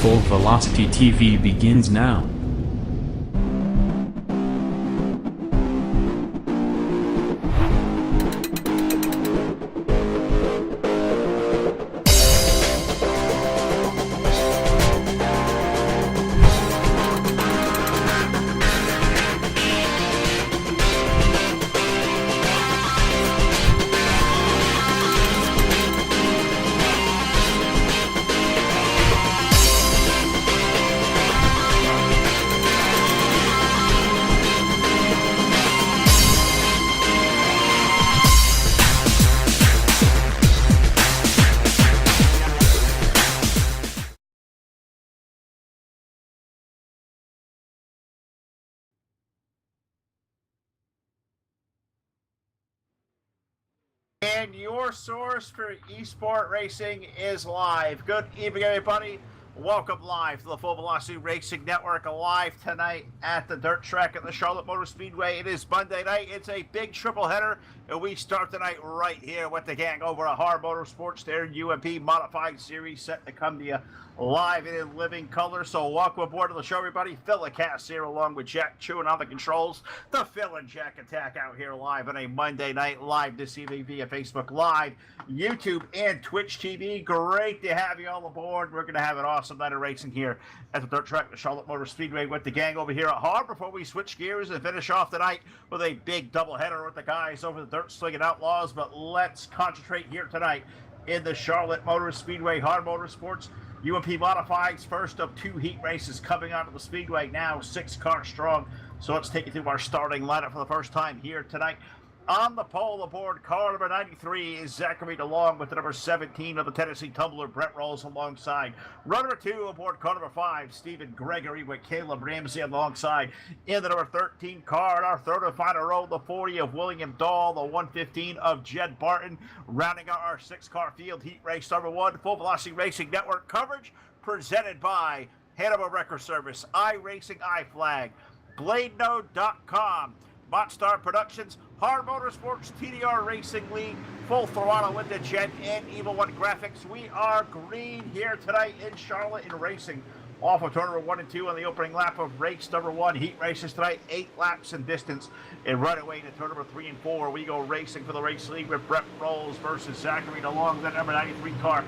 Full Velocity TV begins now. And your source for eSport racing is live. Good evening, everybody. Welcome live to the Full Velocity Racing Network, live tonight at the dirt track at the Charlotte Motor Speedway. It is Monday night. It's a big triple header, and we start tonight right here with the gang over at HAR Motorsports. Their UMP Modified Series set to come to you live and in living color. So welcome aboard to the show, everybody. Phil Cass here along with Jack chewing on the controls. The Phil and Jack attack out here live on a Monday night, live this evening via Facebook Live, YouTube, and Twitch TV. Great to have you all aboard. We're going to have an awesome night of racing here at the dirt track, the Charlotte Motor Speedway, with the gang over here at HAR before we switch gears and finish off tonight with a big doubleheader with the guys over the Dirt Slinging Outlaws. But let's concentrate here tonight in the Charlotte Motor Speedway, HAR Motorsports. UMP Modifieds, first of two heat races coming out of the Speedway, now 6 cars strong. So let's take you through our starting lineup for the first time here tonight. On the pole aboard car number 93 is Zachary DeLong with the number 17 of the Tennessee Tumbler, Brett Rolls alongside. Runner 2 aboard car number 5, Stephen Gregory with Caleb Ramsey alongside. In the number 13 car, in our third and final row, the 40 of William Dahl, the 115 of Jed Barton. Rounding out our 6-car field, heat race number 1, Full Velocity Racing Network coverage presented by Hannibal Record Service, iRacing iFlag, BladeNode.com, Montstar Productions, HAR Motorsports, TDR Racing League, Full Throttle with the Jet, and Evil One Graphics. We are green here tonight in Charlotte in racing. Off of turn number 1 and 2 on the opening lap of race number 1. Heat races tonight, 8 laps in distance. And right away to turn number 3 and 4, we go racing for the race league with Brett Rolls versus Zachary DeLong. That number 93 car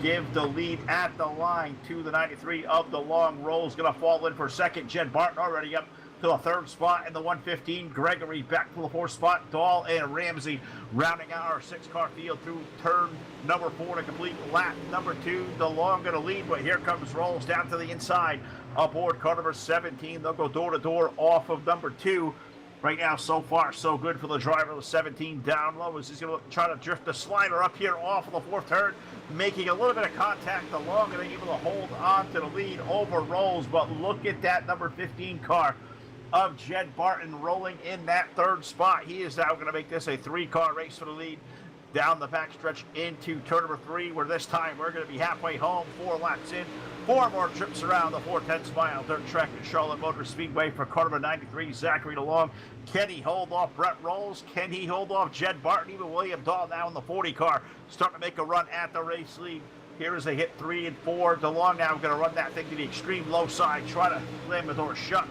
give the lead at the line to the 93 of DeLong. Rolls going to fall in for second. Jed Barton already up to the third spot in the 115. Gregory back to the 4th spot. Dahl and Ramsey rounding out our 6-car field through turn number 4 to complete lap number 2. DeLong going to lead, but here comes Rolls down to the inside aboard car number 17. They'll go door to door off of number 2. Right now, so far, so good for the driver of the 17 down low as he's going to try to drift the slider up here off of the 4th turn, making a little bit of contact. DeLong going to be able to hold on to the lead over Rolls, but look at that number 15 car of Jed Barton rolling in that 3rd spot. He is now going to make this a 3-car race for the lead down the backstretch into turn number 3, where this time we're going to be halfway home, 4 laps in, 4 more trips around the 410 mile dirt track at Charlotte Motor Speedway for car number 93, Zachary DeLong. Can he hold off Brett Rolls? Can he hold off Jed Barton? Even William Dahl now in the 40 car starting to make a run at the race lead. Here is a hit 3 and 4. DeLong now going to run that thing to the extreme low side, try to slam the door shut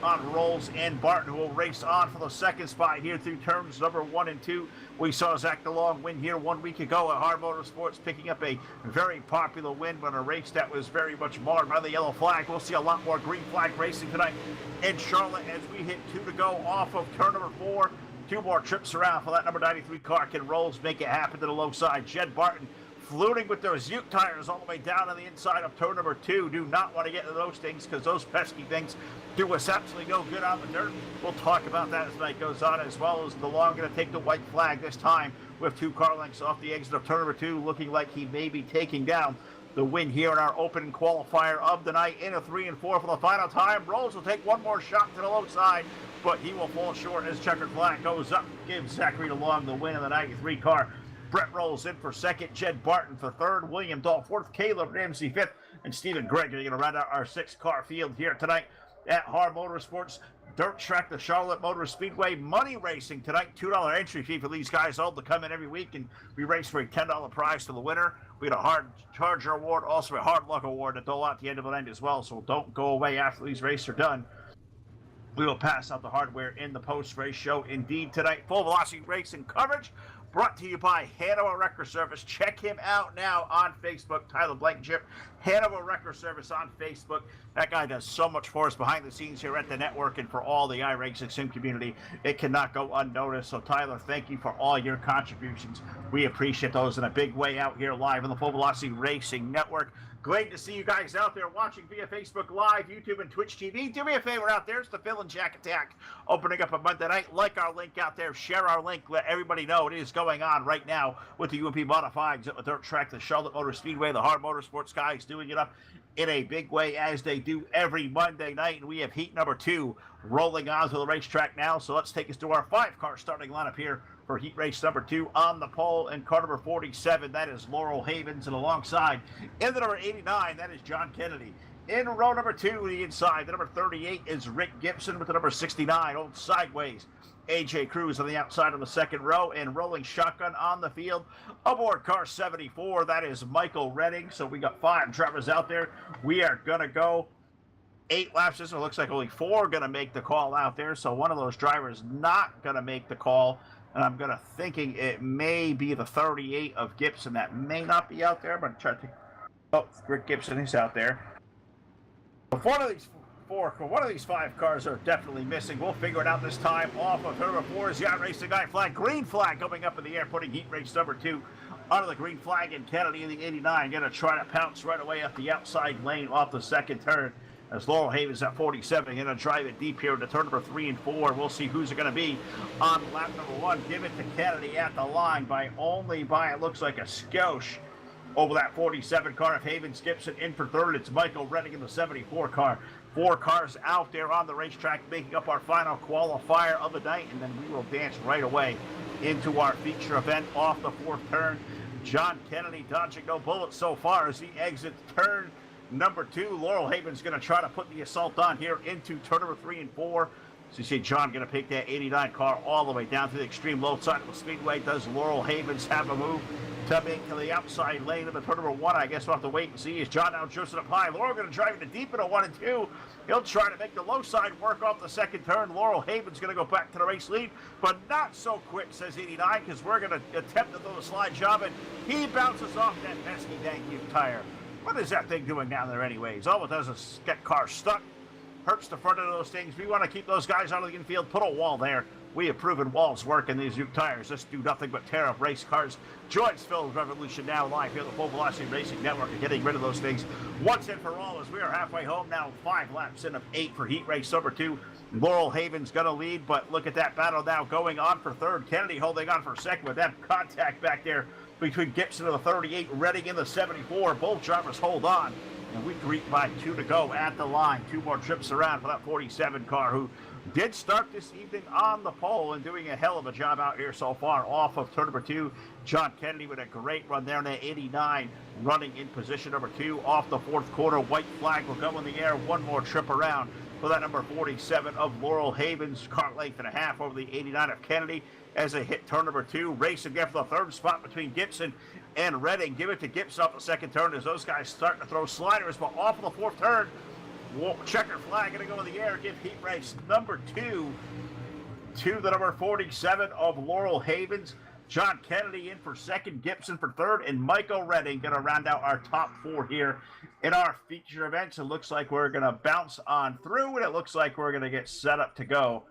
on Rolls and Barton, who will race on for the 2nd spot here through turns number 1 and 2. We saw Zach DeLong win here 1 week ago at HAR Motorsports, picking up a very popular win on a race that was very much marred by the yellow flag. We'll see a lot more green flag racing tonight in Charlotte as we hit 2 to go off of turn number 4. 2 more trips around for that number 93 car. Can Rolls make it happen to the low side? Jed Barton fluting with those Ute tires all the way down on the inside of turn number 2. Do not want to get into those things because those pesky things do us absolutely no good on the dirt. We'll talk about that as the night goes on, as well as DeLong going to take the white flag this time with 2 car lengths off the exit of turn number 2, looking like he may be taking down the win here in our opening qualifier of the night in a 3 and 4 for the final time. Rolls will take 1 more shot to the low side, but he will fall short as checkered flag goes up. Gives Zachary DeLong the win in the 93 car. Brett Rolls in for 2nd, Jed Barton for 3rd, William Dahl 4th, Caleb Ramsey 5th, and Stephen Gregory going to round out our 6-car field here tonight at HAR Motorsports. Dirt Track, the Charlotte Motor Speedway. Money racing tonight, $2 entry fee for these guys all to come in every week, and we race for a $10 prize to the winner. We got a hard charger award, also a hard luck award to dole out at the end of the night as well, so don't go away after these races are done. We will pass out the hardware in the post-race show. Indeed, tonight, full velocity racing coverage brought to you by Hanover Record Service. Check him out now on Facebook, Tyler Blankenship. Hanover Record Service on Facebook. That guy does so much for us behind the scenes here at the network and for all the iRacing sim community. It cannot go unnoticed. So, Tyler, thank you for all your contributions. We appreciate those in a big way out here live on the Full Velocity Racing Network. Great to see you guys out there watching via Facebook Live, YouTube, and Twitch TV. Do me a favor out there. It's the Phil and Jack Attack opening up a Monday night. Like our link out there. Share our link. Let everybody know it is going on right now with the UMP Modifieds at the Dirt Track, the Charlotte Motor Speedway, the Hard Motorsports guys doing it up in a big way as they do every Monday night. And we have heat number 2 rolling on to the racetrack now. So let's take us to our 5-car starting lineup here for heat race number 2 on the pole. In car number 47, that is Laurel Havens, and alongside in the number 89, that is John Kennedy. In row number 2, the inside, the number 38 is Rick Gibson with the number 69, old sideways. AJ Cruz on the outside of the second row, and rolling shotgun on the field aboard car 74, that is Michael Redding. So we got 5 drivers out there. We are going to go 8 laps. This one looks like only 4 are going to make the call out there. So one of those drivers not going to make the call. And I'm going to thinking it may be the 38 of Gibson that may not be out there. I'm going to try to think. Oh, Rick Gibson is out there. But one of these 5 cars are definitely missing. We'll figure it out this time. Off of Turbo 4's Yacht Racing Guy flag. Green flag going up in the air, putting heat race number 2 under the green flag. And Kennedy in the 89 going to try to pounce right away up the outside lane off the second turn. As Laurel Havens at 47, going to drive it deep here into turn number 3 and 4. We'll see who's going to be on lap number 1. Give it to Kennedy at the line by it looks like a skosh over that 47 car of Havens. Gibson in for third. It's Michael Redding in the 74 car. 4 cars out there on the racetrack making up our final qualifier of the night, and then we will dance right away into our feature event off the 4th turn. John Kennedy dodging no bullets so far as he exits turn number 2. Laurel Havens going to try to put the assault on here into turn number 3 and 4. So you see John going to pick that 89 car all the way down to the extreme low side of the speedway. Does Laurel Havens have a move to make to the outside lane of the turn number 1? I guess we'll have to wait and see. As John now drifts it up high. Laurel going to drive it deep into 1 and 2. He'll try to make the low side work off the second turn. Laurel Havens going to go back to the race lead, but not so quick, says 89, because we're going to attempt to do a slide job, and he bounces off that pesky dang new tire. What is that thing doing down there anyways? All it does is get cars stuck. Hurts the front of those things. We want to keep those guys out of the infield. Put a wall there. We have proven walls work in these new tires. Just do nothing but tear up race cars. Joins Phil's Revolution now live here at the Full Velocity Racing Network and getting rid of those things once and for all as we are halfway home now. 5 laps in of 8 for heat race number 2. Laurel Havens going to lead, but look at that battle now going on for third. Kennedy holding on for second with that contact back there between Gibson and the 38, Redding in the 74. Both drivers hold on, and we greet by 2 to go at the line. 2 more trips around for that 47 car, who did start this evening on the pole and doing a hell of a job out here so far. Off of turn number 2, John Kennedy with a great run there in that 89, running in position number 2. Off the 4th quarter, white flag will go in the air. 1 more trip around for that number 47 of Laurel Havens. Car length and a half over the 89 of Kennedy as they hit turn number 2. Race again for the 3rd spot between Gibson and Redding. Give it to Gibson off the 2nd turn as those guys starting to throw sliders, but off of the 4th turn, checker flag going to go in the air. Give heat race number 2 to the number 47 of Laurel Havens. John Kennedy in for 2nd, Gibson for 3rd, and Michael Redding going to round out our top 4 here in our feature events. It looks like we're going to bounce on through, and it looks like we're going to get set up to go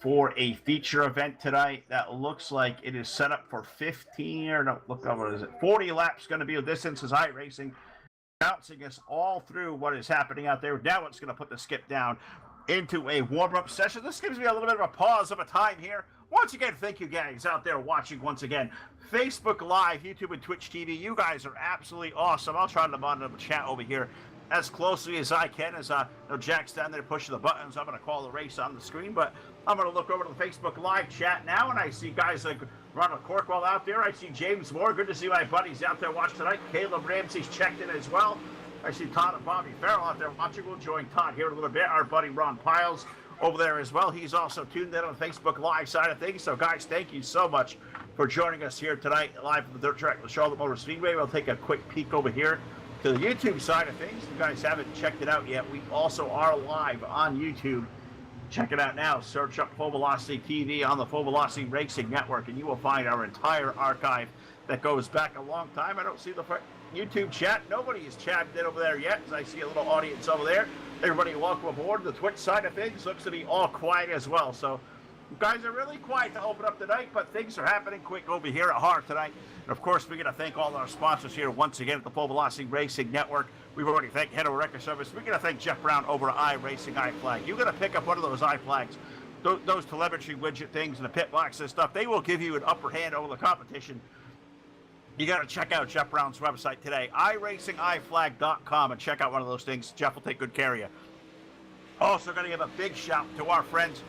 for a feature event tonight. That looks like it is set up for 15, or no, look, what is it? 40 laps going to be a distance as iRacing, bouncing us all through what is happening out there. Now it's going to put the skip down into a warm-up session. This gives me a little bit of a pause of a time here. Once again, thank you guys out there watching once again. Facebook Live, YouTube, and Twitch TV. You guys are absolutely awesome. I'll try to monitor the chat over here as closely as I can, as Jack's down there pushing the buttons. I'm going to call the race on the screen, but I'm going to look over to the Facebook Live chat now, and I see guys like Ronald Corkwell out there. I see James Moore. Good to see my buddies out there watching tonight. Caleb Ramsey's checked in as well. I see Todd and Bobby Farrell out there watching. We'll join Todd here in a little bit. Our buddy Ron Piles over there as well. He's also tuned in on the Facebook Live side of things. So, guys, thank you so much for joining us here tonight live from the dirt track with Charlotte Motor Speedway. We'll take a quick peek over here to the YouTube side of things. If you guys haven't checked it out yet, we also are live on YouTube. Check it out now. Search up Full Velocity TV on the Full Velocity Racing Network, and you will find our entire archive that goes back a long time. I don't see the YouTube chat. Nobody has chatted in over there yet, as I see a little audience over there. Everybody, welcome aboard. The Twitch side of things looks to be all quiet as well. So, you guys are really quiet to open up tonight, but things are happening quick over here at HAR tonight. And of course, we're going to thank all our sponsors here once again at the Full Velocity Racing Network. We've already thanked Head of Record Service. We're going to thank Jeff Brown over at iRacing iFlag. You're going to pick up one of those iFlags, those telemetry widget things and the pit box and stuff. They will give you an upper hand over the competition. You got to check out Jeff Brown's website today, iRacingIFlag.com, and check out one of those things. Jeff will take good care of you. Also, going to give a big shout to our friends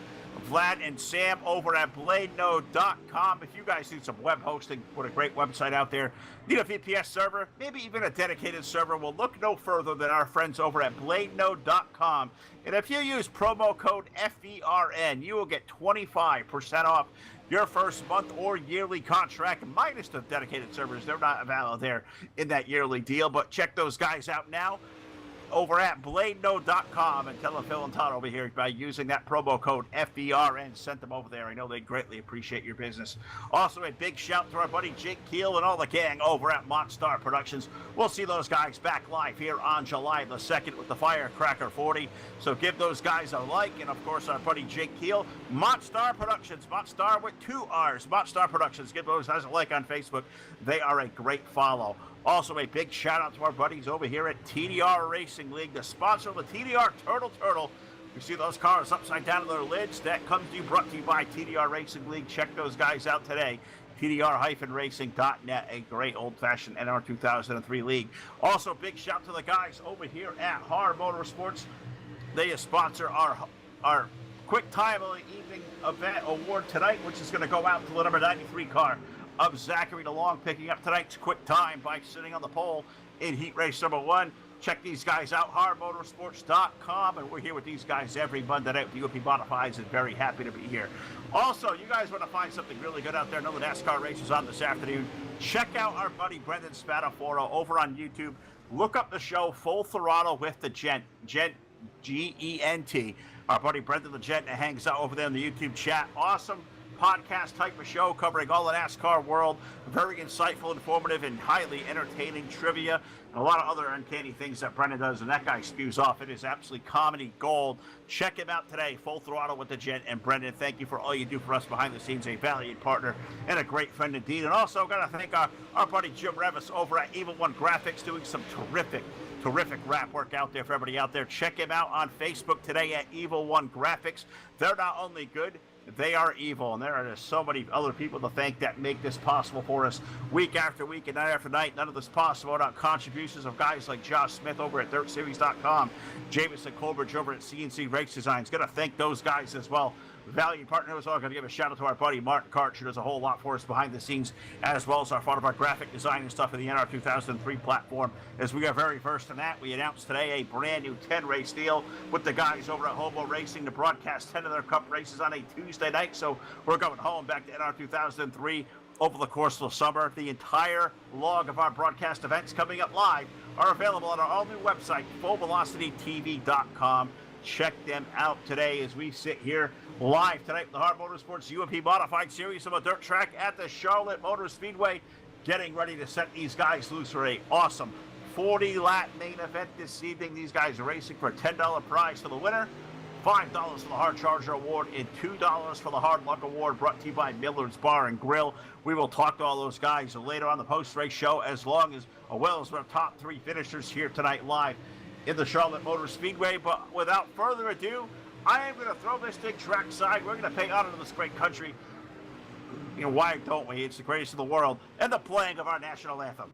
Vlad and Sam over at BladeNode.com. If you guys need some web hosting, what a great website out there. Need a VPS server, maybe even a dedicated server, well, look no further than our friends over at BladeNode.com. And if you use promo code FVRN, you will get 25% off your first month or yearly contract, minus the dedicated servers. They're not valid there in that yearly deal, but check those guys out now over at BladeNode.com, and tell them Phil and Todd over here by using that promo code FVRN. Sent them over there. I know they greatly appreciate your business. Also, a big shout to our buddy Jake Keel and all the gang over at Monster Productions. We'll see those guys back live here on July the 2nd with the Firecracker 40. So give those guys a like, and of course our buddy Jake Keel, Monster Productions, Monster with 2 R's, Monster Productions. Give those guys a like on Facebook. They are a great follow. Also, a big shout out to our buddies over here at TDR Racing League, the sponsor of the TDR Turtle. You see those cars upside down in their lids? That comes to you, brought to you by TDR Racing League. Check those guys out today. TDR-racing.net, a great old-fashioned NR 2003 league. Also, big shout to the guys over here at HAR Motorsports. They sponsor our Quick Time of the Evening event award tonight, which is going to go out to the number 93 car of Zachary DeLong, picking up tonight's quick time by sitting on the pole in heat race number 1. Check these guys out, HARMotorsports.com, and we're here with these guys every Monday night with UMP Modifieds, and very happy to be here. Also, you guys want to find something really good out there, know the NASCAR race is on this afternoon, check out our buddy Brendan Spadaforo over on YouTube. Look up the show Full Throttle with the Gent, Gent, our buddy Brendan the Gent hangs out over there in the YouTube chat. Awesome podcast type of show covering all the NASCAR world. Very insightful, informative, and highly entertaining trivia, and a lot of other uncanny things that Brendan does, and that guy spews off. It is absolutely comedy gold. Check him out today, Full Throttle with the Gent. And Brendan, thank you for all you do for us behind the scenes, a valued partner and a great friend indeed. And also got to thank our buddy Jim Revis over at Evil One Graphics, doing some terrific rap work out there for everybody out there. Check him out on Facebook today at Evil One Graphics. They're not only good, they are evil, and there are just so many other people to thank that make this possible for us week after week and night after night. None of this possible without contributions of guys like Josh Smith over at DirtSeries.com, Jameson Colbridge over at CNC Race Designs. Going to thank those guys as well. Valued partner as well. Going to give a shout out to our buddy Martin Karch, who does a whole lot for us behind the scenes, as well as our part of our graphic design and stuff in the NR 2003 platform. As we are very versed in that, we announced today a brand new 10-race deal with the guys over at Hobo Racing to broadcast 10 of their Cup races on a Tuesday night. So we're going home back to NR 2003 over the course of the summer. The entire log of our broadcast events coming up live are available on our all-new website, FullVelocityTV.com. Check them out today as we sit here live tonight with the HAR Motorsports UMP Modified Series of a dirt track at the Charlotte Motor Speedway, getting ready to set these guys loose for a awesome 40-lap main event this evening. These guys are racing for a $10 prize for the winner, $5 for the Hard Charger Award, and $2 for the Hard Luck Award, brought to you by Miller's Bar and Grill. We will talk to all those guys later on the post-race show, as well as our top 3 finishers here tonight live in the Charlotte Motor Speedway. But without further ado, I am going to throw this thing trackside. We're going to pay honor to this great country. You know, why don't we? It's the greatest in the world. And the playing of our national anthem.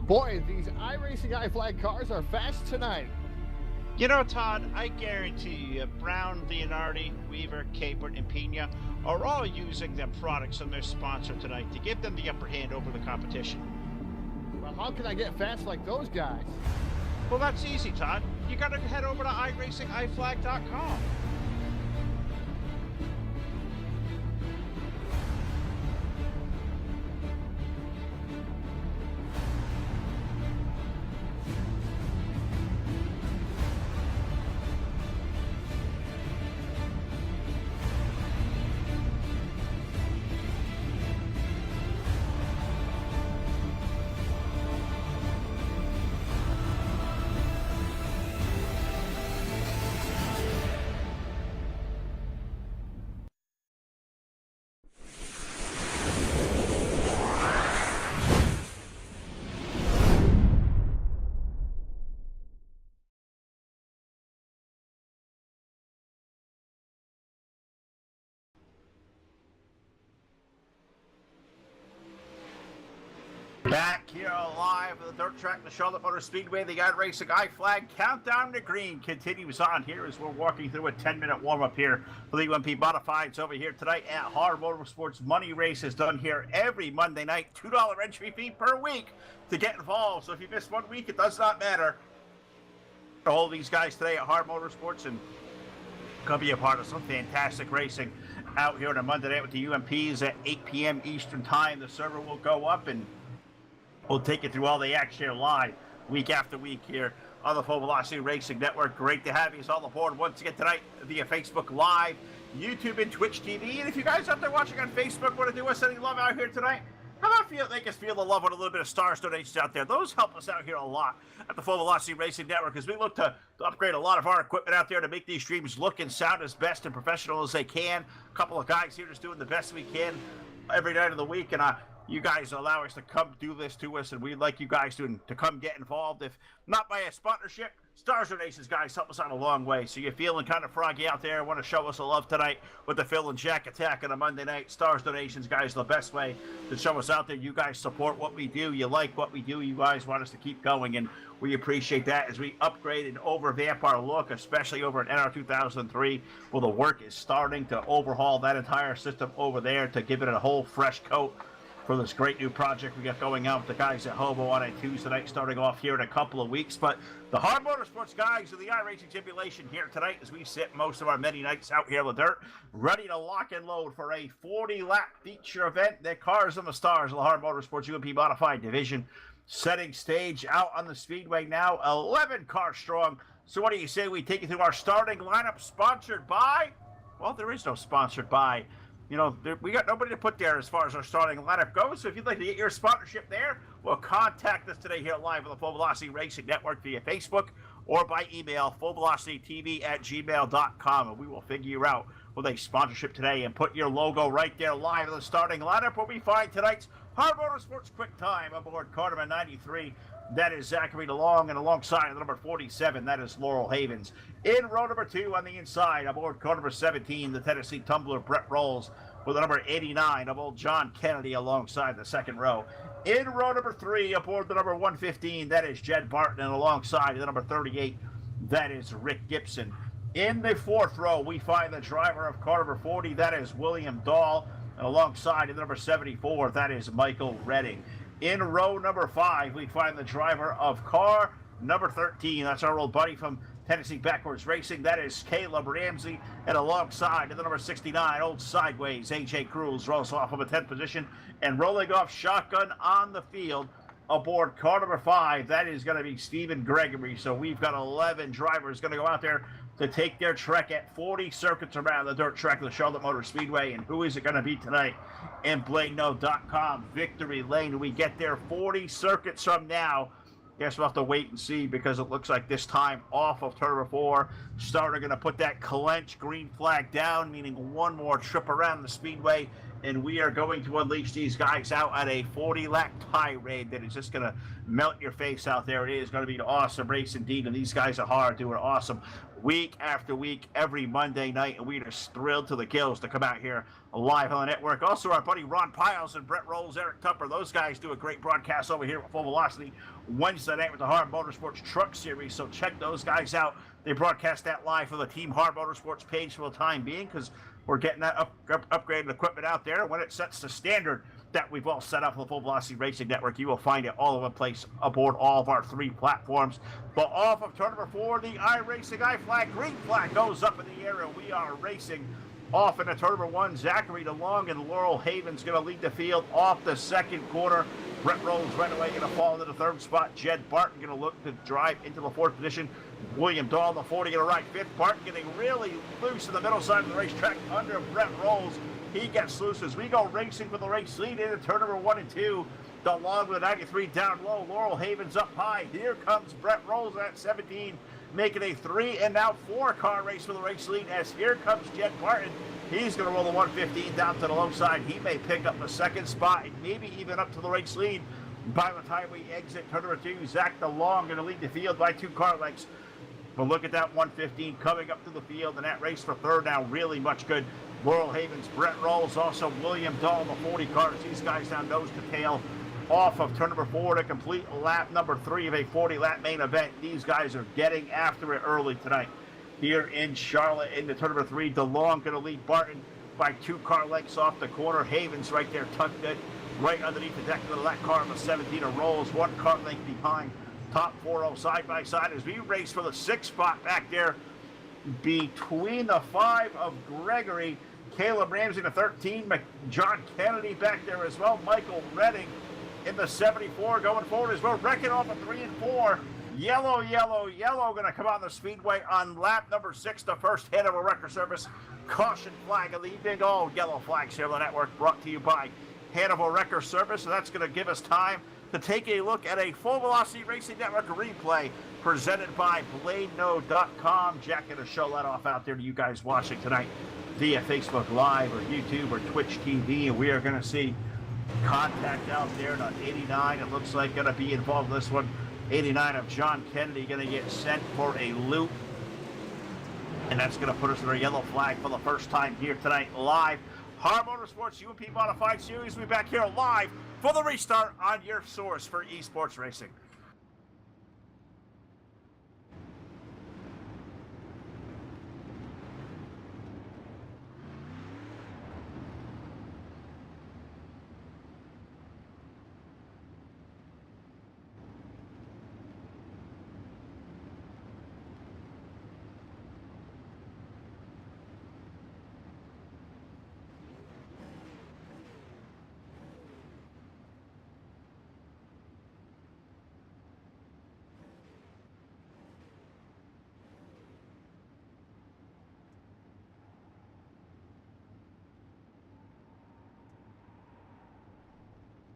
Boy, these iRacing iFlag cars are fast tonight. You know, Todd, I guarantee you, Brown, Leonardi, Weaver, Capert, and Pena are all using their products on their sponsor tonight to give them the upper hand over the competition. Well, how can I get fast like those guys? Well, that's easy, Todd. You gotta head over to iRacingIFlag.com. Back here live at the dirt track, the Charlotte Motor Speedway, the iRacing iFlag countdown to green continues on here as we're walking through a 10-minute warm-up here for the UMP Modifieds over here tonight at HAR Motorsports. Money race is done here every Monday night, $2 entry fee per week to get involved. So if you miss 1 week, it does not matter. All these guys today at HAR Motorsports and going to be a part of some fantastic racing out here on a Monday night with the UMPs at 8 p.m. Eastern Time. The server will go up and we'll take you through all the action here live week after week here on the Full Velocity Racing Network. Great to have you all aboard once again tonight via Facebook Live, YouTube, and Twitch TV. And if you guys out there watching on Facebook want to do us any love out here tonight, how about make us feel the love with a little bit of stars donations out there? Those help us out here a lot at the Full Velocity Racing Network as we look to upgrade a lot of our equipment out there to make these streams look and sound as best and professional as they can. A couple of guys here just doing the best we can every night of the week, and you guys allow us to come do this to us, and we'd like you guys to come get involved. If not by a sponsorship, stars donations, guys, help us out a long way. So you're feeling kind of froggy out there, want to show us a love tonight with the Phil and Jack Attack on a Monday night. Stars donations, guys, the best way to show us out there. You guys support what we do. You like what we do. You guys want us to keep going, and we appreciate that as we upgrade and overvamp our look, especially over at NR 2003, where the work is starting to overhaul that entire system over there to give it a whole fresh coat for this great new project we got going on with the guys at Hobo on a Tuesday night, starting off here in a couple of weeks. But the HAR Motorsports guys of the iRacing Simulation here tonight as we sit most of our many nights out here in the dirt, ready to lock and load for a 40-lap feature event. Their cars and the stars of the HAR Motorsports UMP Modified Division setting stage out on the speedway now, 11 cars strong. So what do you say we take you through our starting lineup sponsored by? Well, there is no sponsored by. You know, we got nobody to put there as far as our starting lineup goes. So if you'd like to get your sponsorship there, well, contact us today here live on the Full Velocity Racing Network via Facebook or by email, fullvelocitytv@gmail.com, and we will figure you out with a sponsorship today and put your logo right there live in the starting lineup where we find tonight's HAR Motorsports Quick Time aboard car number 93. That is Zachary DeLong, and alongside the number 47, that is Laurel Havens. In row number 2 on the inside, aboard car number 17, the Tennessee Tumbler Brett Rolls, with the number 89 of old John Kennedy alongside the second row. In row number 3, aboard the number 115, that is Jed Barton, and alongside the number 38, that is Rick Gibson. In the 4th row, we find the driver of car number 40, that is William Dahl, and alongside the number 74, that is Michael Redding. In row number 5, we find the driver of car number 13. That's our old buddy from Tennessee Backwards Racing. That is Caleb Ramsey. And alongside the number 69, old Sideways, A.J. Cruz rolls off of a 10th position and rolling off shotgun on the field aboard car number 5. That is going to be Stephen Gregory. So we've got 11 drivers going to go out there to take their trek at 40 circuits around the dirt track of the Charlotte Motor Speedway. And who is it going to be tonight? In BladeNo.com, Victory Lane. We get there 40 circuits from now. Guess we'll have to wait and see because it looks like this time off of turn number 4, starter going to put that clench green flag down, meaning one more trip around the speedway, and we are going to unleash these guys out at a 40-lap tirade that is just going to melt your face out there. It is going to be an awesome race indeed, and these guys are hard, doing awesome. week after week, every Monday night, and we're just thrilled to the gills to come out here live on the network. Also, our buddy Ron Piles and Brett Rolls, Eric Tupper, those guys do a great broadcast over here at Full Velocity Wednesday night with the HAR Motorsports Truck Series, so check those guys out. They broadcast that live for the Team HAR Motorsports page for the time being, because we're getting that upgraded equipment out there. When it sets the standard that we've all set up for the Full Velocity Racing Network, you will find it all over the place aboard all of our 3 platforms. But off of turn number 4, the iRacing I flag, green flag goes up in the air, and we are racing off into turn number 1. Zachary DeLong and Laurel Haven's going to lead the field off the second corner. Brett Rolls right away going to fall into the 3rd spot. Jed Barton going to look to drive into the 4th position. William Dahl, the 40, going to ride 5th. Barton getting really loose in the middle side of the racetrack under Brett Rolls. He gets loose as we go racing for the race lead into turn number 1 and 2. DeLong with a 93 down low. Laurel Haven's up high. Here comes Brett Rolls at 17, making a 3 and now 4 car race for the race lead as here comes Jed Barton. He's going to roll the 115 down to the low side. He may pick up the 2nd spot and maybe even up to the race lead by the time we exit turn number 2. Zach DeLong going to lead the field by 2 car lengths. But look at that 115 coming up to the field, and that race for 3rd now really much good. Laurel Haven's Brett Rolls, also William Dahl, the 40 cars. These guys down nose to tail off of turn number 4 to complete lap number 3 of a 40-lap main event. These guys are getting after it early tonight. Here in Charlotte into turn number 3, DeLong going to lead Barton by 2 car lengths off the corner. Haven's right there tucked in right underneath the deck of that car of the 17 of Rolls, 1 car length behind. Top 4 side by side as we race for the 6th spot back there between the 5 of Gregory, Caleb Ramsey, the 13, John Kennedy back there as well, Michael Redding in the 74 going forward as well, wrecking off a 3 and 4. Yellow going to come out the speedway on lap number 6, the first hit of a record service. Caution flag of the evening. All yellow flags here on the network, brought to you by Hannibal Wrecker Service. So that's going to give us time to take a look at a Full Velocity Racing Network replay presented by BladeNo.com. Jack, going to show that off out there to you guys watching tonight via Facebook Live or YouTube or Twitch TV. And we are going to see contact out there on 89. It looks like going to be involved in this one. 89 of John Kennedy going to get sent for a loop. And that's going to put us in our yellow flag for the first time here tonight live. HAR Motorsports UMP Modified Series. We'll be back here live for the restart on your source for esports racing.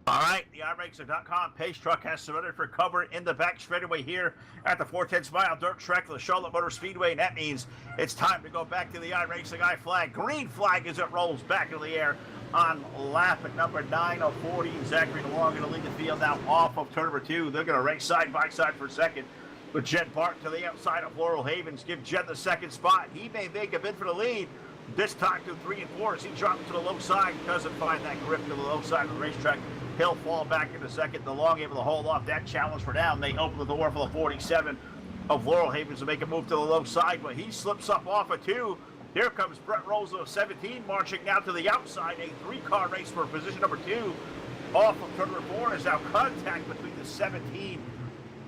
All right, the iRacing.com pace truck has surrendered for cover in the back straightaway here at the 410 Mile Dirt Track of the Charlotte Motor Speedway. And that means it's time to go back to the iRacing I flag. Green flag as it rolls back into the air on lap at number 9 of 40. Zachary DeLong going to lead the field now off of turn number 2. They're going to race side by side for second with Jed Barton to the outside of Laurel Havens. Give Jed the 2nd spot. He may make a bid for the lead. This time to 3 and 4 as he drops to the low side. Doesn't find that grip to the low side of the racetrack. He'll fall back into second. DeLong able to hold off that challenge for down. They open the door for the 47 of Laurel Havens to make a move to the low side, but he slips up off a 2. Here comes Brett Rolls of 17 marching now to the outside. A 3-car race for position number 2. Off of turn number 4 is now contact between the 17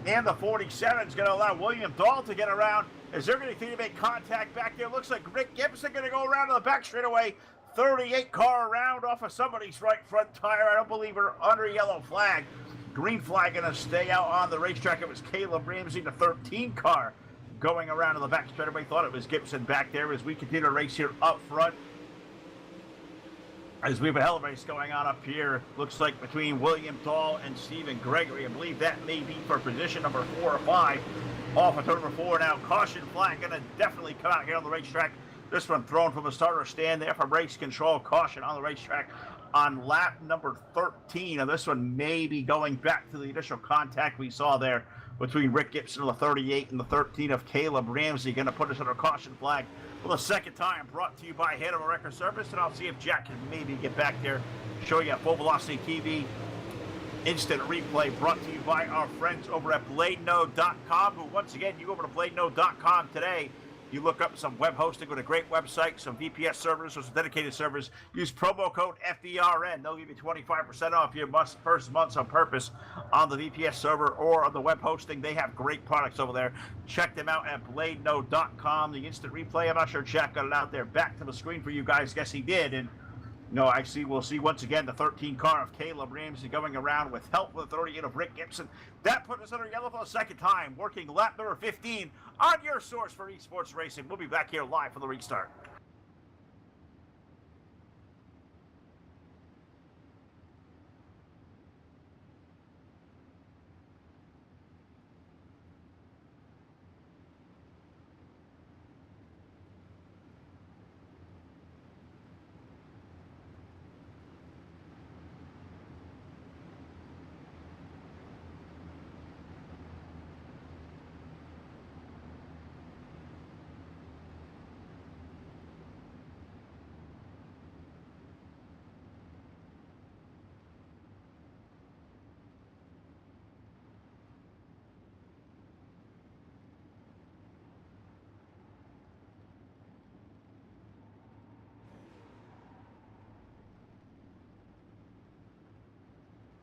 and the 47 is going to allow William Dahl to get around. Is there going to make contact back there? Looks like Rick Gibson going to go around to the back straightaway. 38 car around off of somebody's right front tire. I don't believe we're under yellow flag. Green flag going to stay out on the racetrack. It was Caleb Ramsey, the 13 car, going around to the back straightaway. Thought it was Gibson back there as we continue to race here up front. As we have a hell of a race going on up here. Looks like between William Dahl and Stephen Gregory. I believe that may be for position number 4 or 5. Off of turn number 4 now. Caution flag going to definitely come out here on the racetrack. This one thrown from a starter stand there from race control. Caution on the racetrack on lap number 13. And this one may be going back to the initial contact we saw there between Rick Gibson and the 38 and the 13 of Caleb Ramsey. Going to put us under caution flag for the second time. Brought to you by Hanover Record Service, and I'll see if Jack can maybe get back there, show you Full Velocity TV. Instant replay brought to you by our friends over at BladeNode.com, who once again, you go over to BladeNode.com today. You look up some web hosting with a great website, some VPS servers or some dedicated servers. Use promo code FVRN. They'll give you 25% off your first months on purpose on the VPS server or on the web hosting. They have great products over there. Check them out at BladeNode.com. The instant replay, I'm not sure Jack got it out there. Back to the screen for you guys. Guess he did. And we'll see once again the 13 car of Caleb Ramsey going around with help with the 38 of Rick Gibson. That put us under yellow for the second time, working lap number 15 on your source for esports racing. We'll be back here live for the restart.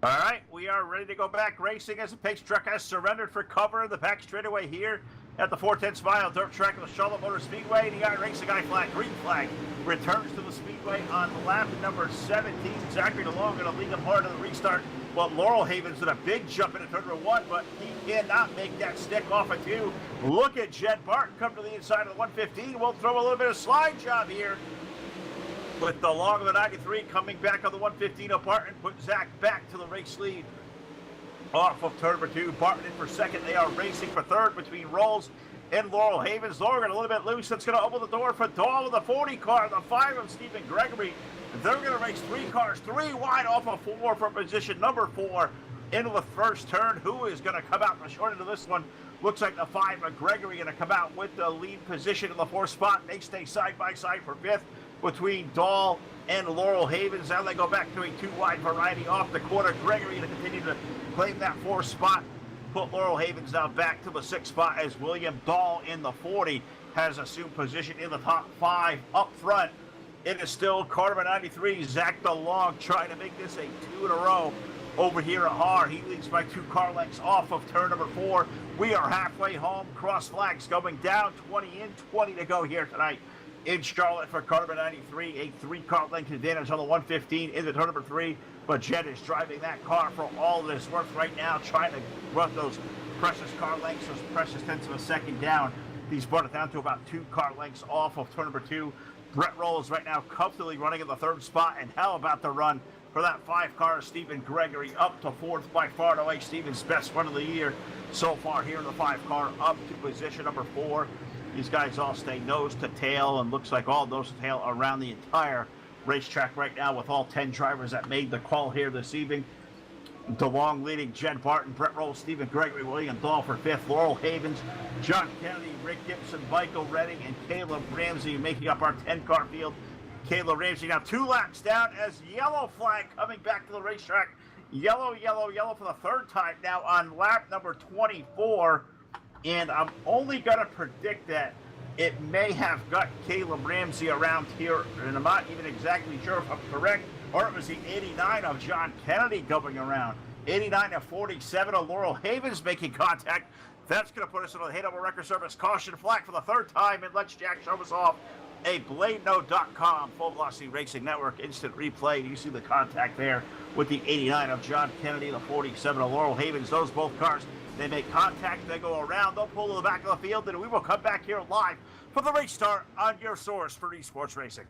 All right, we are ready to go back racing as the pace truck has surrendered for cover in the back straightaway here at the 410 Smile Dirt Track of the Charlotte Motor Speedway. The racing guy flag, green flag, returns to the speedway on lap number 17. Zachary DeLong going to lead him hard to the restart. Well, Laurel Havens did a big jump into turn number 1, but he cannot make that stick off of 2. Look at Jed Barton come to the inside of the 115. We'll throw a little bit of slide job here with the long of the 93 coming back on the 115 of Barton, put Zach back to the race lead off of turn number 2. Barton in for second. They are racing for third between Rolls and Laurel Havens. Laurel got a little bit loose. That's going to open the door for Dahl with the 40 car, the 5 of Stephen Gregory. They're going to race 3 cars, 3 wide off of 4 from position number 4 into the first turn. Who is going to come out from short into this one? Looks like the 5 of Gregory going to come out with the lead position in the 4th spot. They stay side by side for 5th between Dahl and Laurel Havens. Now they go back to a 2 wide variety off the corner. Gregory going to continue to claim that 4th spot. Put Laurel Havens now back to the 6th spot as William Dahl in the 40 has assumed position in the top 5 up front. It is still Carter 93, Zach DeLong trying to make this a 2 in a row over here at HAR. He leads by 2 car lengths off of turn number 4. We are halfway home. Cross flags going down, 20 in, 20 to go here tonight in Charlotte for Carter 93. A 3 car length advantage on the 115 into turn number 3. But Jed is driving that car for all that it's worth right now, trying to run those precious car lengths, those precious tenths of a second down. He's brought it down to about 2 car lengths off of turn number 2. Brett Roll is right now comfortably running in the 3rd spot. And how about the run for that 5 car, Stephen Gregory, up to 4th by far and away. Stephen's best run of the year so far here in the 5 car, up to position number 4. These guys all stay nose to tail, and looks like all nose to tail around the entire racetrack right now with all 10 drivers that made the call here this evening. DeLong leading, Jed Barton, Brett Roll, Stephen Gregory, William Dahl for 5th, Laurel Havens, John Kennedy, Rick Gibson, Michael Redding, and Caleb Ramsey making up our 10-car field. Caleb Ramsey now 2 laps down as yellow flag coming back to the racetrack. Yellow, yellow, yellow for the 3rd time now on lap number 24. And I'm only going to predict that it may have got Caleb Ramsey around here, and I'm not even exactly sure if I'm correct, or it was the 89 of John Kennedy going around. 89 of 47 of Laurel Havens making contact. That's going to put us on the Hanover Record Service caution flag for the 3rd time, and let's Jack show us off. A BladeNode.com Full Velocity Racing Network instant replay. You see the contact there with the 89 of John Kennedy, the 47 of Laurel Havens. Those both cars, they make contact, they go around, they'll pull to the back of the field, and we will come back here live for the race start on your source for esports racing.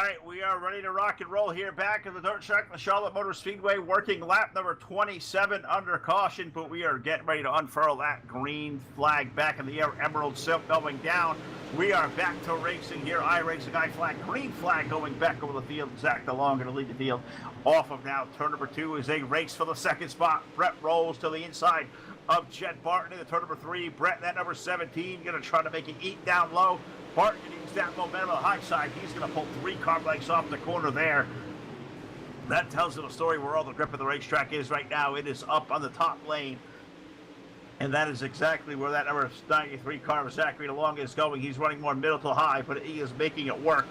right, we are ready to rock and roll here back at the dirt track, the Charlotte Motor Speedway, working lap number 27 under caution, but we are getting ready to unfurl that green flag back in the air, emerald silk going down. We are back to racing here. iRacing, I flag, green flag going back over the field. Zach DeLong going to lead the field off of now. Turn number 2 is a race for the second spot. Brett rolls to the inside of Jed Barton into turn number 3. Brett, that number 17, going to try to make it eat down low. Barton needs that momentum on the high side. He's going to pull 3 car lengths off the corner there. That tells you the story where all the grip of the racetrack is right now. It is up on the top lane. And that is exactly where that number 93 car, Zachary DeLong, is going. He's running more middle to high, but he is making it work.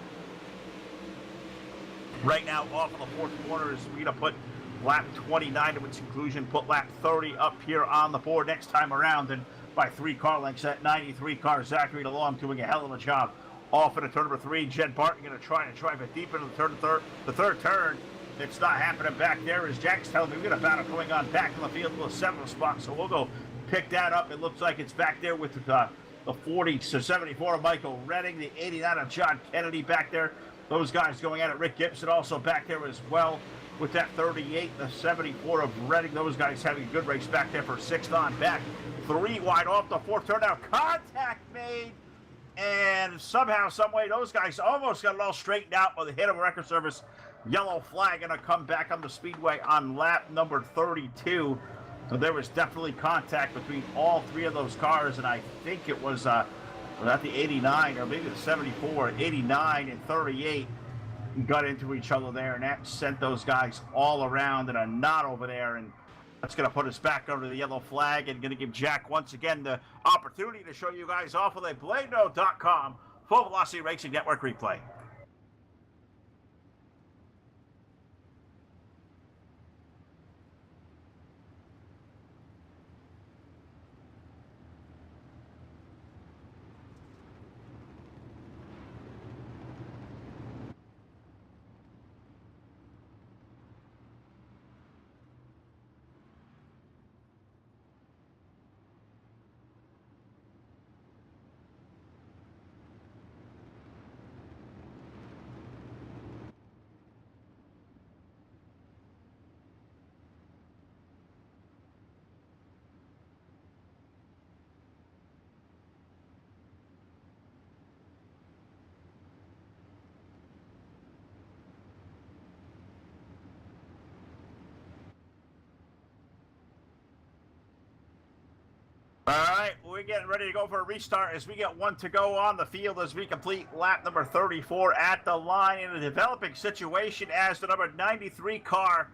Right now, off of the fourth corner is we're going to put lap 29 to its conclusion, put lap 30 up here on the board next time around, and by 3 car lengths, that 93 car, Zachary DeLong, doing a hell of a job. Off into turn number 3, Jed Barton going to try to drive it deep into the third turn. It's not happening back there, as Jack's telling me. We've got a battle going on back in the field to the 7th spot, so we'll go pick that up. It looks like it's back there with the 40 to 74 of Michael Redding, the 89 of John Kennedy back there. Those guys going at it. Rick Gibson also back there as well with that 38, the 74 of Redding. Those guys having a good race back there for 6th on back. 3 wide off the 4th turn now. Contact made, and somehow, someway, those guys almost got it all straightened out with a hit of a record service. Yellow flag going to come back on the speedway on lap number 32. So there was definitely contact between all 3 of those cars, and I think it was at the 89 or maybe the 74, 89 and 38 got into each other there, and that sent those guys all around in a knot over there, and that's going to put us back over the yellow flag and going to give Jack once again the opportunity to show you guys off with a Blado.com Full Velocity Racing Network replay. All right, we're getting ready to go for a restart as we get 1 to go on the field as we complete lap number 34 at the line in a developing situation as the number 93 car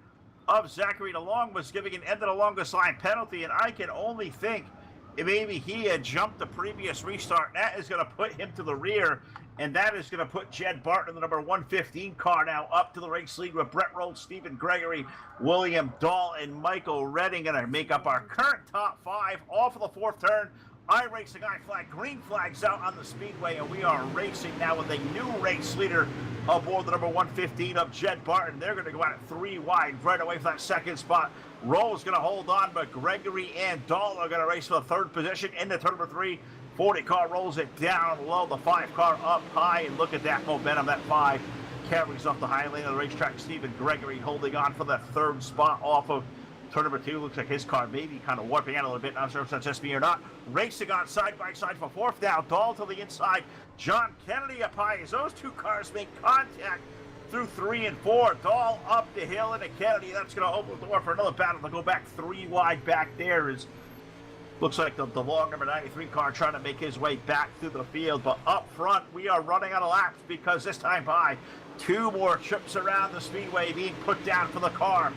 of Zachary DeLong was giving an end of the longest line penalty, and I can only think maybe he had jumped the previous restart, and that is going to put him to the rear, and that is going to put Jed Barton, the number 115 car, now up to the race lead with Brett Roll, Stephen Gregory, William Dahl, and Michael Redding going to make up our current top 5 off of the 4th turn. iRacing, I flag, green flags out on the speedway, and we are racing now with a new race leader aboard the number 115 of Jed Barton. They're going to go out at 3 wide right away for that 2nd spot. Roll's going to hold on, but Gregory and Dahl are going to race for the 3rd position into turn number 3. 40 car rolls it down low, the 5 car up high, and look at that momentum. That 5 carries off the high lane of the racetrack. Stephen Gregory holding on for that 3rd spot off of turn number 2. Looks like his car maybe kind of warping out a little bit. Not sure if that's just me or not. Racing on side by side for 4th down. Dahl to the inside. John Kennedy up high as those 2 cars make contact through 3 and 4. Dahl up the hill into Kennedy. That's going to open the door for another battle to go back 3 wide back there. Looks like the long number 93 car trying to make his way back through the field. But up front, we are running out of laps because this time by 2 more trips around the speedway being put down for the car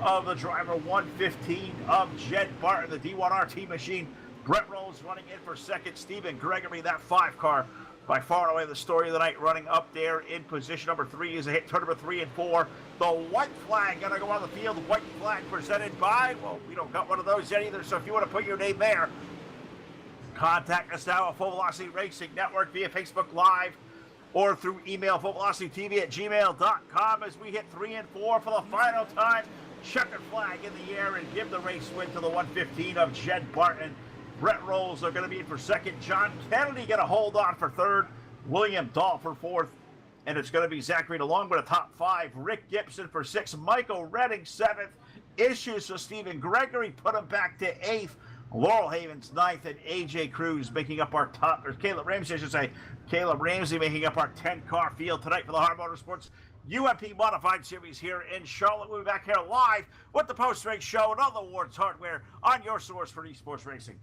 of the driver 115 of Jed Barton, the D1RT machine. Brett Rolls running in for 2nd. Stephen Gregory, that 5 car, by far and away the story of the night, running up there in position number 3 is a hit turn number 3 and 4. The white flag going to go on the field. White flag presented by, well, we don't got one of those yet either, so if you want to put your name there, contact us now at Full Velocity Racing Network via Facebook Live or through email, fullvelocitytv@gmail.com, as we hit 3 and 4 for the final time. Checkered flag in the air and give the race win to the 115 of Jed Barton. Brett Rolls are going to be in for 2nd. John Kennedy going to hold on for 3rd. William Dahl for 4th. and it's going to be Zach Green along with a top 5. Rick Gibson for 6th. Michael Redding 7th. Issues with Stephen Gregory put him back to 8th. Laurel Havens 9th, and AJ Cruz making up our top, or Caleb Ramsey, I should say. Caleb Ramsey making up our 10-car field tonight for the HAR Motorsports UMP Modified Series here in Charlotte. We'll be back here live with the post-race show and all the awards hardware on your source for esports racing.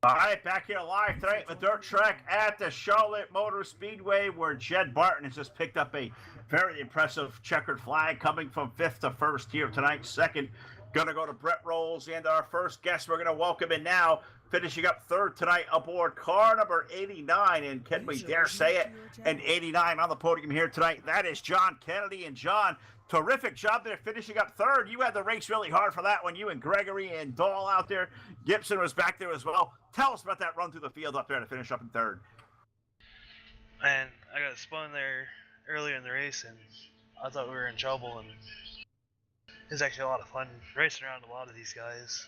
All right, back here live tonight at the dirt track at the Charlotte Motor Speedway, where Jed Barton has just picked up a very impressive checkered flag, coming from 5th to 1st here tonight. 2nd, going to go to Brett Rolls, and our first guest we're going to welcome in now, finishing up 3rd tonight aboard car number 89, and can we dare say it, and 89 on the podium here tonight. That is John Kennedy. And John, terrific job there finishing up 3rd. You had the race really hard for that one. You and Gregory and Dahl out there. Gibson was back there as well. Tell us about that run through the field up there to finish up in 3rd. Man, I got spun there earlier in the race, and I thought we were in trouble, and it was actually a lot of fun racing around a lot of these guys.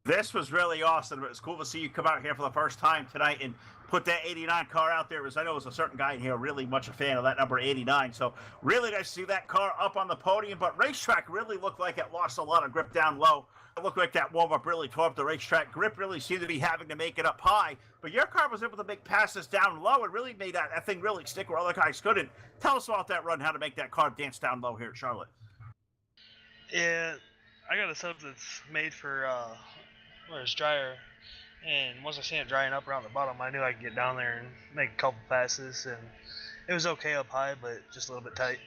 This was really awesome. It was cool to see you come out here for the first time tonight and put that 89 car out there. I know there was a certain guy in here really much a fan of that number 89. So really nice to see that car up on the podium. But racetrack really looked like it lost a lot of grip down low. It looked like that warm-up really tore up the racetrack. Grip really seemed to be having to make it up high. But your car was able to make passes down low and really made that thing really stick where other guys couldn't. Tell us about that run, how to make that car dance down low here at Charlotte. Yeah, I got a sub that's made for where it's drier, and once I seen it drying up around the bottom, I knew I could get down there and make a couple passes, and it was okay up high, but just a little bit tight.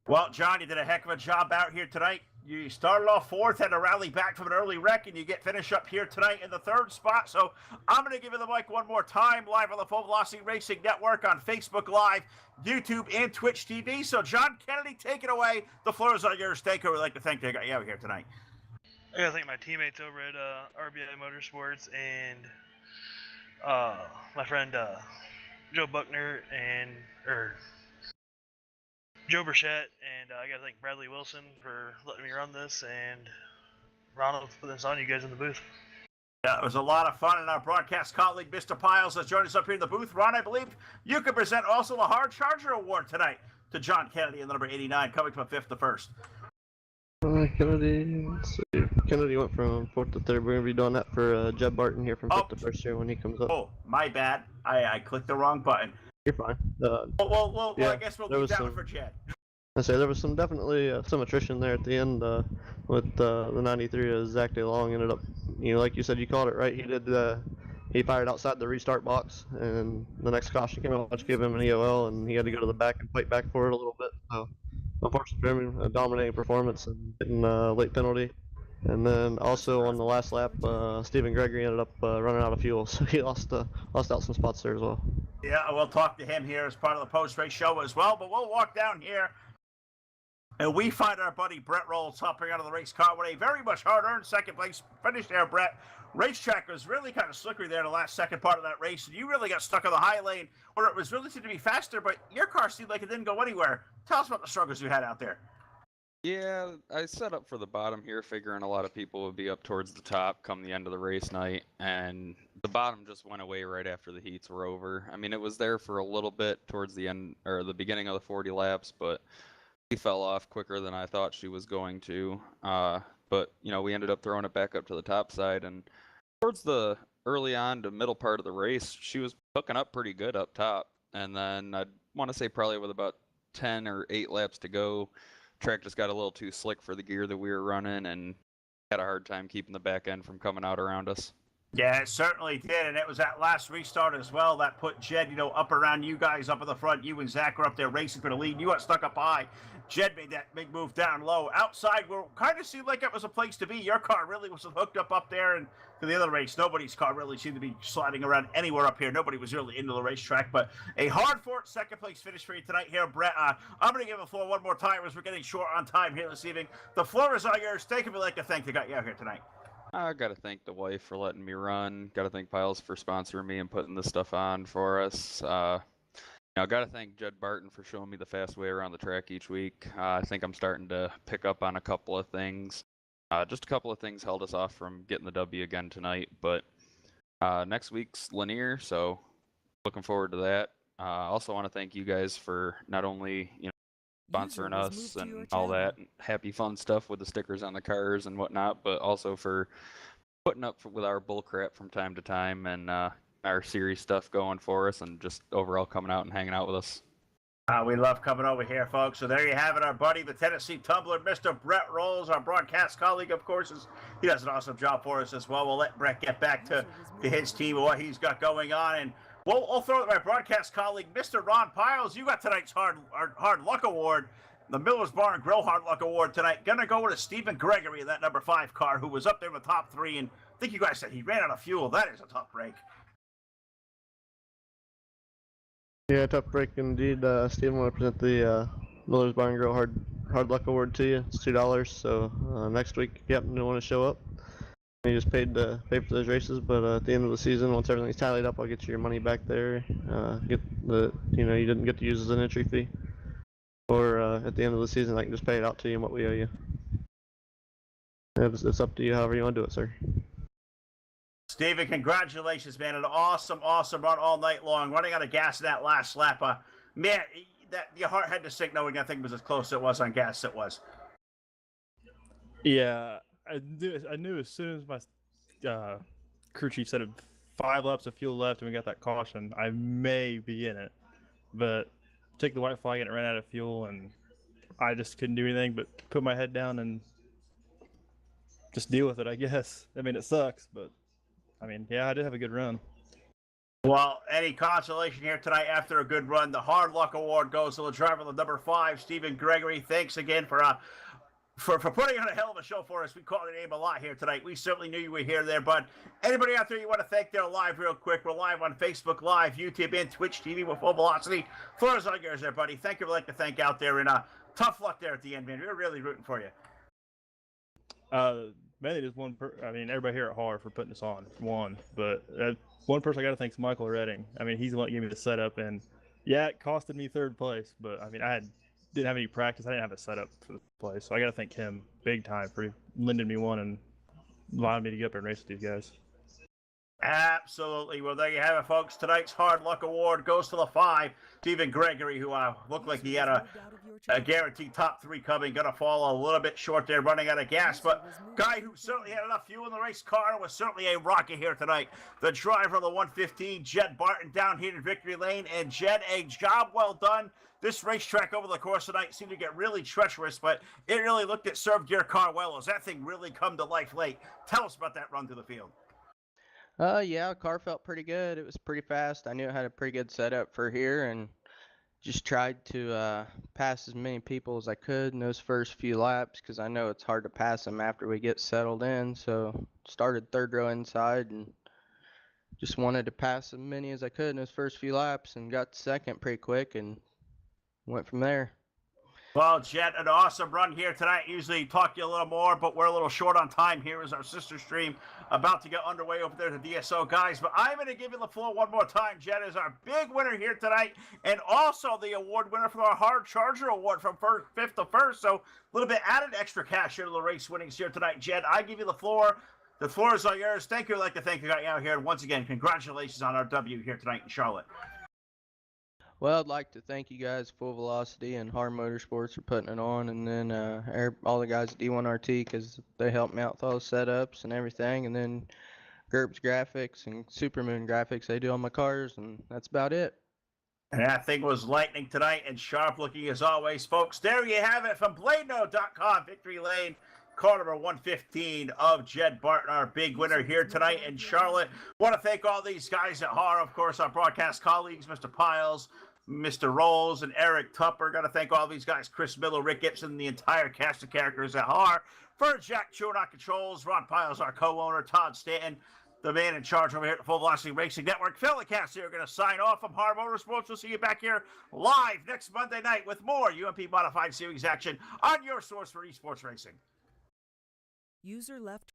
Well, John, you did a heck of a job out here tonight. You started off 4th, had to rally back from an early wreck, and you get finished up here tonight in the 3rd spot. So I'm going to give you the mic one more time, live on the Full Velocity Racing Network on Facebook Live, YouTube, and Twitch TV. So, John Kennedy, take it away. The floor is on yours. Thank you. We'd like to thank you out here tonight. I gotta thank my teammates over at RBI Motorsports and my friend Joe Buckner and Joe Burchett, and I gotta thank Bradley Wilson for letting me run this, and Ronald for putting this on you guys in the booth. Yeah, it was a lot of fun, and our broadcast colleague Mr. Piles has joined us up here in the booth. Ron, I believe you can present also the Hard Charger Award tonight to John Kennedy in the number 89, coming from 5th to 1st. Kennedy went from 4th to 3rd. We're going to be doing that for Jed Barton here from 5th to 1st here when he comes up. Oh, my bad. I clicked the wrong button. You're fine. Well, I guess we'll leave that one for Jed. I say there was definitely some attrition there at the end with the 93. Zach DeLong ended up, like you said, you called it right. He fired outside the restart box, and the next caution came out, which gave him an EOL, and he had to go to the back and fight back for it a little bit. So, unfortunately for him, a dominating performance and getting a late penalty. And then also on the last lap, Stephen Gregory ended up running out of fuel, so he lost out some spots there as well. Yeah, we'll talk to him here as part of the post-race show as well, but we'll walk down here. And we find our buddy Brett Rolls hopping out of the race car with a very much hard-earned 2nd place finish there, Brett. Racetrack was really kind of slippery there in the last second part of that race, and you really got stuck on the high lane where it was really seemed to be faster, but your car seemed like it didn't go anywhere. Tell us about the struggles you had out there. Yeah, I set up for the bottom here, figuring a lot of people would be up towards the top come the end of the race night, and the bottom just went away right after the heats were over. I mean, it was there for a little bit towards the end, or the beginning of the 40 laps, but she fell off quicker than I thought she was going to. But, we ended up throwing it back up to the top side, and towards the early on to middle part of the race, she was hooking up pretty good up top. And then I'd want to say probably with about 10 or 8 laps to go, track just got a little too slick for the gear that we were running and had a hard time keeping the back end from coming out around us. Yeah, it certainly did, and it was that last restart as well that put Jed, up around you guys up in the front. You and Zach were up there racing for the lead. You got stuck up high. Jed made that big move down low. Outside, where kind of seemed like it was a place to be. Your car really was hooked up there, and to the other race, nobody's car really seemed to be sliding around anywhere up here. Nobody was really into the racetrack, but a hard-fought second-place finish for you tonight here, Brett. I'm going to give the floor one more time as we're getting short on time here this evening. The floor is all yours. Thank you. We'd like to thank the guy you out here tonight. I got to thank the wife for letting me run. Got to thank Piles for sponsoring me and putting this stuff on for us. Got to thank Jed Barton for showing me the fast way around the track each week. I think I'm starting to pick up on a couple of things. Just a couple of things held us off from getting the W again tonight, but next week's linear, so looking forward to that. Also want to thank you guys for not only sponsoring us and all that happy fun stuff with the stickers on the cars and whatnot, but also for putting up with our bull crap from time to time and our series stuff going for us and just overall coming out and hanging out with us. We love coming over here, folks. So there you have it, our buddy, the Tennessee Tumbler, Mr. Brett Rolls, our broadcast colleague, of course. He does an awesome job for us as well. We'll let Brett get back to his team and what he's got going on. And we'll throw it to my broadcast colleague, Mr. Ron Piles. You got tonight's Hard Luck Award, the Miller's Bar and Grill Hard Luck Award tonight. Gonna go with Stephen Gregory in that number 5 car, who was up there in the top 3. And I think you guys said he ran out of fuel. That is a tough break. Yeah, tough break indeed. Steven, want to present the Miller's Bar and Grill Hard Luck Award to you. It's $2. So next week, if you happen to want to show up, you just paid for those races. But at the end of the season, once everything's tallied up, I'll get you your money back there. Get the you didn't get to use as an entry fee. Or at the end of the season, I can just pay it out to you and what we owe you. It's up to you, however you want to do it, sir. Steven, congratulations, man. An awesome run all night long. Running out of gas in that last lap. Man, your heart had to sink knowing that thing was as close as it was on gas as it was. Yeah, I knew as soon as my crew chief said 5 laps of fuel left and we got that caution, I may be in it. But took the white flag and it ran out of fuel, and I just couldn't do anything but put my head down and just deal with it, I guess. I mean, it sucks, but yeah, I did have a good run. Well, any consolation here tonight after a good run, the Hard Luck Award goes to the driver of the number 5, Stephen Gregory. Thanks again for putting on a hell of a show for us. We call your name a lot here tonight. We certainly knew you were here there, bud. Anybody out there you want to thank, they're live real quick. We're live on Facebook Live, YouTube, and Twitch TV with Full Velocity. Floor is all yours there, buddy. Thank you. We'd like to thank out there, and tough luck there at the end, man. We're really rooting for you. Mainly just everybody here at HAR for putting us on, but one person I got to thank is Michael Redding. He's the one that gave me the setup, and yeah, it costed me 3rd place, but I didn't have any practice. I didn't have a setup for the place, so I got to thank him big time for lending me one and allowing me to get up there and race with these guys. Absolutely. Well, there you have it, folks. Tonight's Hard Luck Award goes to the 5, Stephen Gregory, who looked like he had a guaranteed top 3 coming. Going to fall a little bit short there, running out of gas. But guy who certainly had enough fuel in the race car was certainly a rocket here tonight. The driver of the 115, Jed Barton, down here in victory lane. And Jed, a job well done. This racetrack over the course of the night seemed to get really treacherous, but it really looked at served your car well as that thing really come to life late. Tell us about that run through the field. Yeah, car felt pretty good. It was pretty fast. I knew it had a pretty good setup for here and just tried to pass as many people as I could in those first few laps because I know it's hard to pass them after we get settled in. So started 3rd row inside and just wanted to pass as many as I could in those first few laps and got 2nd pretty quick and went from there. Well, Jed, an awesome run here tonight. Usually talk to you a little more, but we're a little short on time here as our sister stream about to get underway over there to DSO, guys. But I'm going to give you the floor one more time. Jed is our big winner here tonight and also the award winner for our Hard Charger Award from 5th to 1st. So a little bit added extra cash here to the race winnings here tonight, Jed. I give you the floor. The floor is all yours. Thank you. I'd like to thank you guys out here. And once again, congratulations on our W here tonight in Charlotte. Well, I'd like to thank you guys, Full Velocity and HAR Motorsports, for putting it on, and then all the guys at D1RT because they helped me out with all the setups and everything, and then GURPS Graphics and Supermoon Graphics they do on my cars, and that's about it. And that thing was lightning tonight and sharp looking as always, folks. There you have it from BladeNode.com, Victory Lane. car number 115 of Jed Barton, our big winner here tonight in Charlotte. Want to thank all these guys at HAR, of course, our broadcast colleagues, Mr. Piles, Mr. Rolls, and Eric Tupper. Got to thank all these guys, Chris Miller, Rick Gibson, the entire cast of characters at HAR. For Jack Chewin on controls, Ron Piles, our co-owner, Todd Stanton, the man in charge over here at the Full Velocity Racing Network. Phil and Cassie are going to sign off from HAR Motorsports. We'll see you back here live next Monday night with more UMP Modified Series action on your source for esports racing. User left